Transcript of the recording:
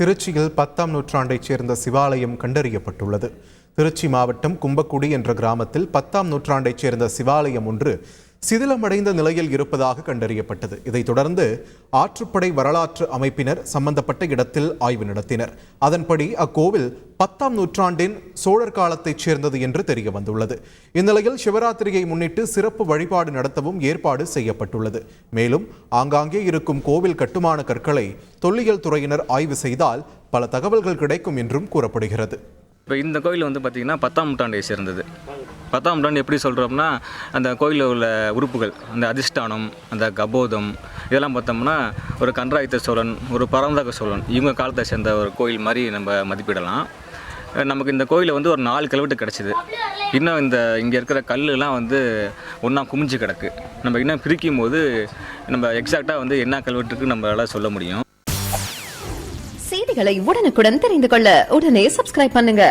திருச்சியில் 10ஆம் நூற்றாண்டைச் சேர்ந்த சிவாலயம் கண்டறியப்பட்டுள்ளது. திருச்சி மாவட்டம் கும்பக்குடி என்ற கிராமத்தில் 10ஆம் நூற்றாண்டைச் சேர்ந்த சிவாலயம் ஒன்று சிதிலமடைந்த நிலையில் இருப்பதாக கண்டறியப்பட்டது. இதைத் தொடர்ந்து ஆற்றுப்படை வரலாற்று அமைப்பினர் சம்பந்தப்பட்ட இடத்தில் ஆய்வு நடத்தினர். அதன்படி அக்கோவில் 10ஆம் நூற்றாண்டின் சோழர் காலத்தைச் சேர்ந்தது என்று தெரிய வந்துள்ளது. இந்நிலையில் சிவராத்திரியை முன்னிட்டு சிறப்பு வழிபாடு நடத்தவும் ஏற்பாடு செய்யப்பட்டுள்ளது. மேலும் ஆங்காங்கே இருக்கும் கோவில் கட்டுமான கற்களை தொல்லியல் துறையினர் ஆய்வு செய்தால் பல தகவல்கள் கிடைக்கும் என்றும் கூறப்படுகிறது. இப்போ இந்த கோயில் வந்து பார்த்திங்கன்னா 10ஆம் நூற்றாண்டை சேர்ந்தது. 10ஆம் நூற்றாண்டு எப்படி சொல்கிறோம்னா, அந்த கோயிலில் உள்ள உறுப்புகள், அந்த அதிஷ்டானம், அந்த கபோதம், இதெல்லாம் பார்த்தோம்னா ஒரு கன்றாயுத்த சோழன், ஒரு பரந்தக சோழன், இவங்க காலத்தை சேர்ந்த ஒரு கோயில் மாதிரி நம்ம மதிப்பிடலாம். நமக்கு இந்த கோயிலை வந்து ஒரு 4 கல்வெட்டு கிடச்சிது. இன்னும் இங்கே இருக்கிற கல்லுலாம் வந்து ஒன்றா குமிஞ்சு கிடக்கு. நம்ம இன்னும் பிரிக்கும் போது நம்ம எக்ஸாக்டாக வந்து என்ன கல்வெட்டுக்கு நம்மளால் சொல்ல முடியும். செய்திகளை உடனுக்குடன் தெரிந்து கொள்ள உடனே சப்ஸ்கிரைப் பண்ணுங்க.